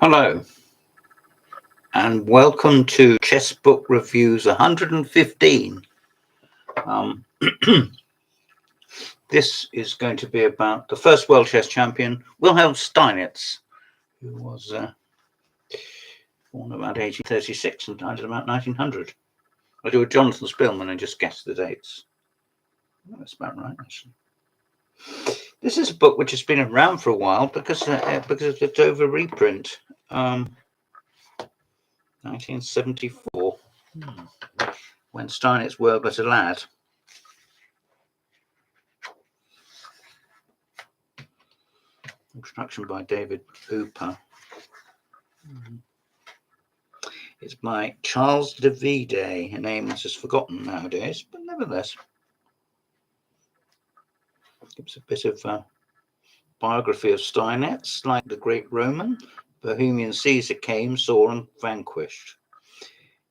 Hello, and welcome to Chess Book Reviews 115. This is going to be about the first world chess champion, Wilhelm Steinitz, who was born about 1836 and died at about 1900. I do a Jonathan Spillman and just guess the dates. That's about right, actually. This is a book which has been around for a while because of the Dover reprint. 1974, when Steinitz were but a lad. Introduction by David Hooper. It's by Charles de Vide, a name that's just forgotten nowadays, but nevertheless, gives a bit of biography of Steinitz. Like the great Roman, Bohemian Caesar came, saw, and vanquished.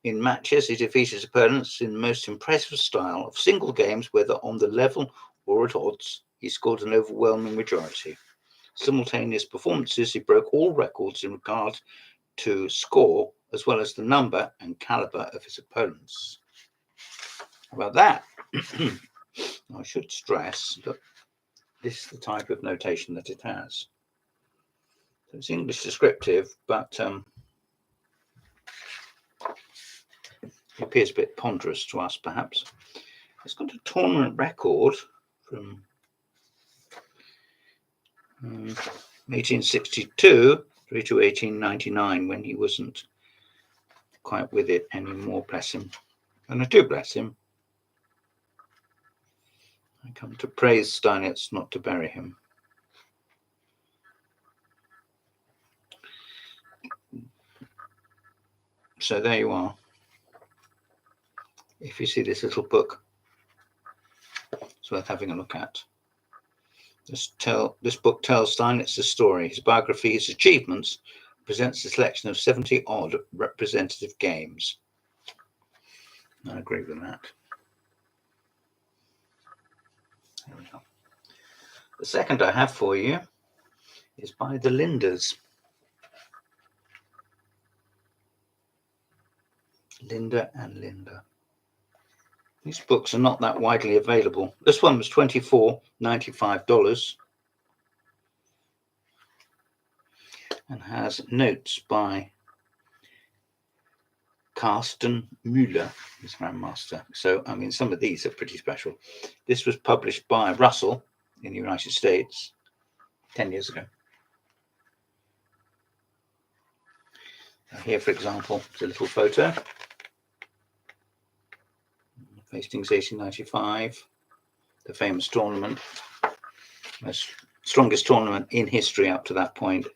In matches, he defeated opponents in the most impressive style of single games, whether on the level or at odds. He scored an overwhelming majority. Simultaneous performances, he broke all records in regard to score, as well as the number and caliber of his opponents. How about that? I should stress that this is the type of notation that it has. So it's English descriptive, but it appears a bit ponderous to us, perhaps. It's got a tournament record from 1862 through to 1899, when he wasn't quite with it anymore, bless him. And I do bless him. I come to praise Steinitz, not to bury him. So there you are. If you see this little book, it's worth having a look at. This book tells Steinitz's story, his biography, his achievements, presents a selection of 70 odd representative games. I agree with that. There we go. The second I have for you is by the Linders. Linda and Linda. These books are not that widely available. This one was $24.95 and has notes by Carsten Müller, his grandmaster. So, I mean, some of these are pretty special. This was published by Russell in the United States 10 years ago. Here, for example, is a little photo. Hastings 1895, the famous tournament, the strongest tournament in history up to that point.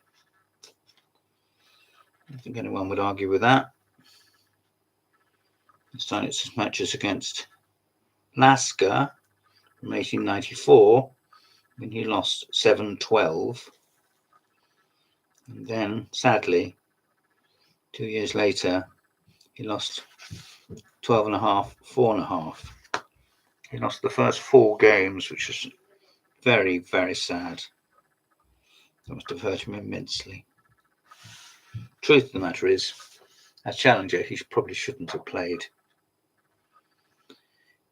I don't think anyone would argue with that. Steinitz's matches against Lasker from 1894, when he lost 7-12. And then, sadly, 2 years later, he lost 12.5, 4.5. He lost the first 4 games, which was very, very sad. That must have hurt him immensely. Truth of the matter is, as challenger, he probably shouldn't have played.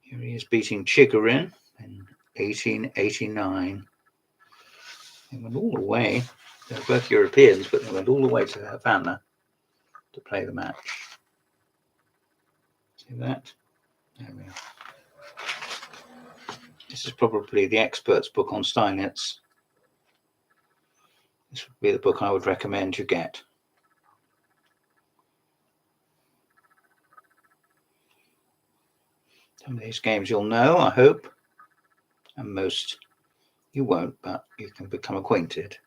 Here he is beating Chigorin in 1889. They went all the way. They were both Europeans, but they went all the way to Havana to play the match. See that? There we are. This is probably the expert's book on Steinitz. This would be the book I would recommend you get. Some of these games you'll know, I hope, and most you won't, but you can become acquainted.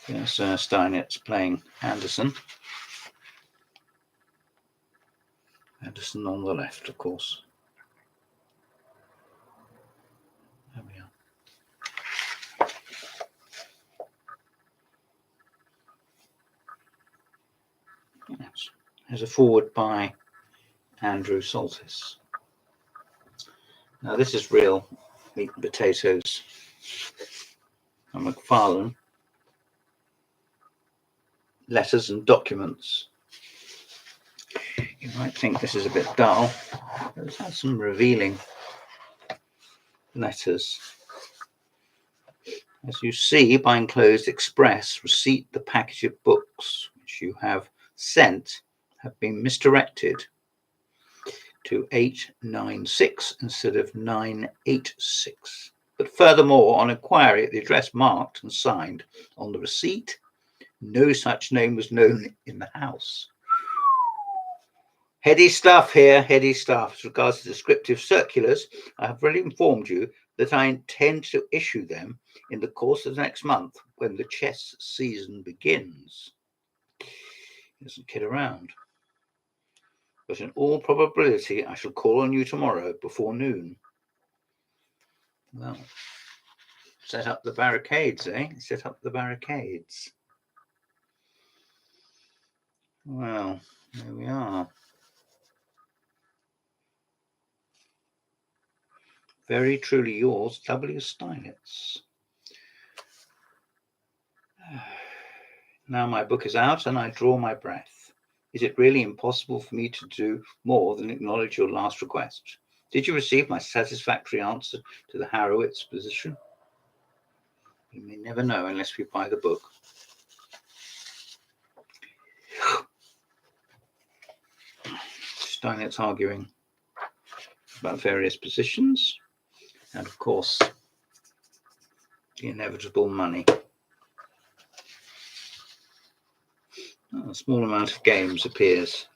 There's Steinitz playing Anderson. Anderson on the left, of course. There we are. Yes. There's a forward by Andrew Soltis. Now this is real meat and potatoes. And McFarlane letters and documents. You might think this is a bit dull. Let's have some revealing letters. As you see, by enclosed express receipt, the package of books which you have sent have been misdirected to 896 instead of 986. But furthermore, on inquiry at the address marked and signed on the receipt, no such name was known in the house. Heady stuff here, heady stuff. As regards to descriptive circulars, I have already informed you that I intend to issue them in the course of the next month when the chess season begins. He doesn't kid around. But in all probability, I shall call on you tomorrow before noon. Well, set up the barricades, eh? Set up the barricades. Well, there we are. Very truly yours, W. Steinitz. Now my book is out and I draw my breath. Is it really impossible for me to do more than acknowledge your last request? Did you receive my satisfactory answer to the Harrowitz position? We may never know unless we buy the book. Steinitz arguing about various positions. And of course, the inevitable money. A small amount of games appears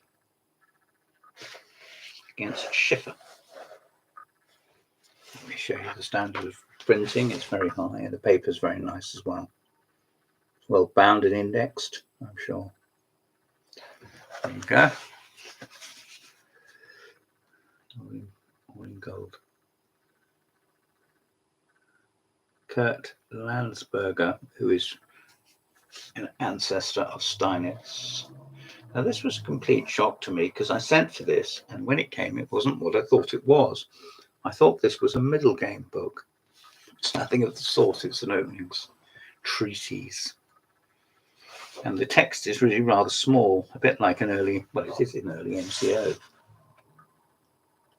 against Schiffer. Let me show you the standard of printing. It's very high and the paper is very nice as well. It's well bound and indexed, I'm sure. There you go. All in gold. Kurt Landsberger, who is an ancestor of Steinitz. Now, this was a complete shock to me because I sent for this, and when it came, it wasn't what I thought it was. I thought this was a middle game book. It's nothing of the sort. It's an opening treatise. And the text is really rather small, a bit like an early, well, it is an early MCO.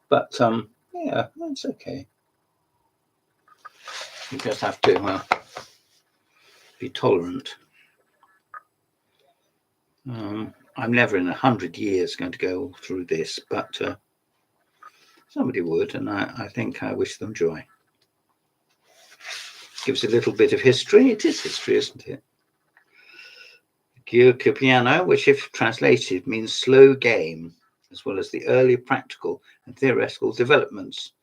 But, yeah, that's okay. You just have to be tolerant. I'm never in 100 years going to go through this, but somebody would, and I think I wish them joy. Gives a little bit of history. It is history, isn't it? Giocopiano, which if translated means slow game, as well as the early practical and theoretical developments,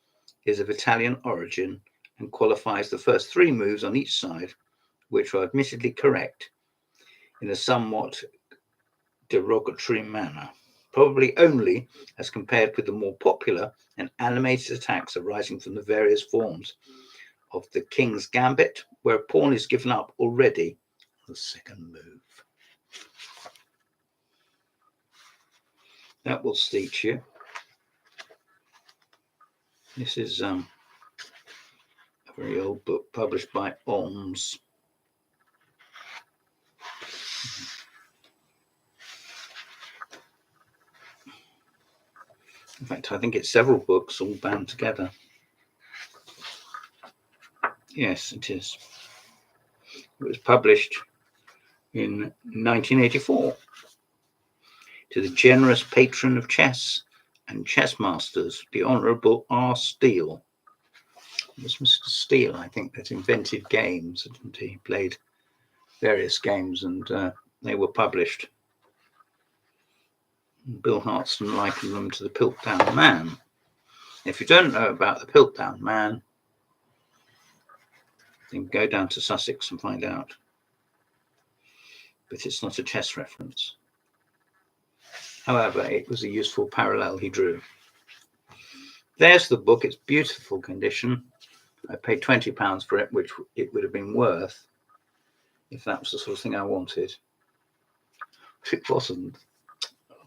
is of Italian origin and qualifies the first three moves on each side, which are admittedly correct in a somewhat derogatory manner, probably only as compared with the more popular and animated attacks arising from the various forms of the King's Gambit, where a pawn is given up already on the second move. That will teach you. This is a very old book published by Olms. In fact, I think it's several books all bound together. Yes, it is. It was published in 1984 to the generous patron of chess and chess masters, the Honourable R. Steele. It was Mr. Steele, I think, that invented games, and he played various games, and they were published. Bill Hartston likened them to the Piltdown Man. If you don't know about the Piltdown Man, then go down to Sussex and find out. But it's not a chess reference. However, it was a useful parallel he drew. There's the book. It's beautiful condition. I paid £20 for it, which it would have been worth if that was the sort of thing I wanted. But it wasn't.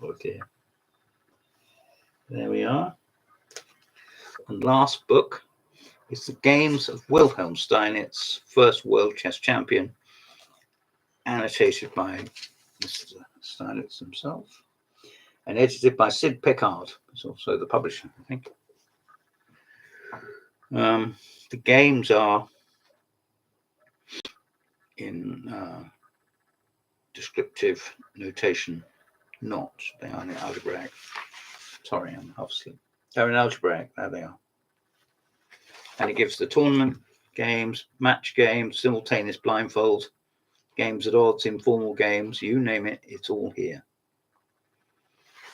Oh dear. There we are. And last book is The Games of Wilhelm Steinitz, first world chess champion, annotated by This is Steinitz himself. And edited by Sid Pickard. He's also the publisher, I think. The games are in descriptive notation, not. They are in algebraic. Sorry, I'm half asleep. They're in algebraic. There they are. And it gives the tournament games, match games, simultaneous blindfold, games at odds, informal games, you name it, it's all here.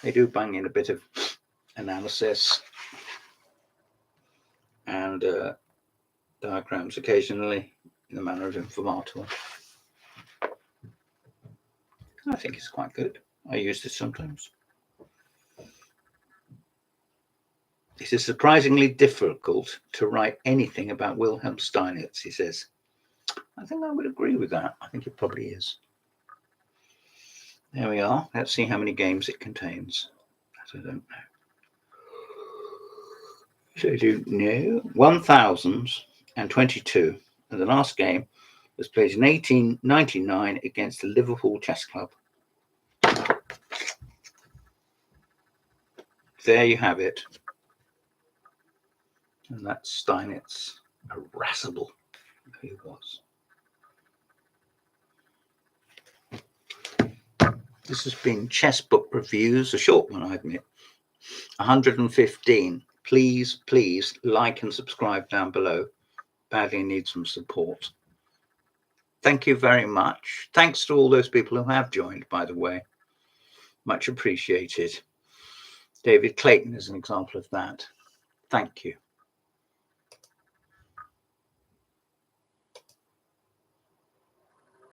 They do bang in a bit of analysis and diagrams occasionally in the manner of Informator. I think it's quite good. I use it sometimes. It is surprisingly difficult to write anything about Wilhelm Steinitz, he says. I think I would agree with that. I think it probably is. There we are. Let's see how many games it contains. That I don't know. So I do know 1,022. And the last game was played in 1899 against the Liverpool Chess Club. There you have it. And that's Steinitz, irascible, he was. This has been Chess Book Reviews, a short one, I admit. 115. Please, please like and subscribe down below. Badly need some support. Thank you very much. Thanks to all those people who have joined, by the way. Much appreciated. David Clayton is an example of that. Thank you.